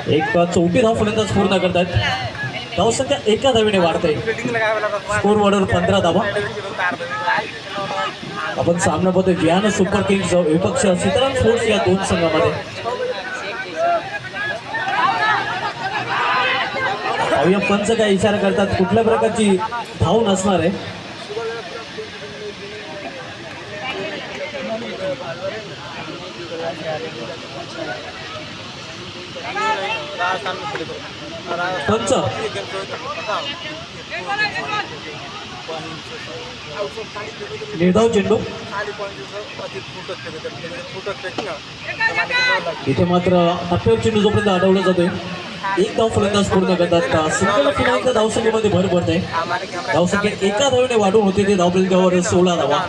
एक चौथी धाव फलंदाज पूर्ण करतात. धावसंख्या एका धावेने वाढते. स्कोर वॉर्डर 15 धावा. आपण सामना बघतोय विहान सुपर किंग्स विपक्ष सीताराम स्पोर्ट्स या दोन संघामध्ये. पाहूया पंच काय इशारा करतात, कुठल्या प्रकारची धाव नसणार आहे. पंच निर्धाव चेंडू इथे मात्र टप्प्यावर चेंडू जोपर्यंत अडवला जातोय. एक धाव फलंदाज पूर्ण करतात. सिंगल फिनालच्या धावसंख्येमध्ये भर पडते. धावसंख्या एका धावेने वाढून होते ते धावफलकावर 16 धावा.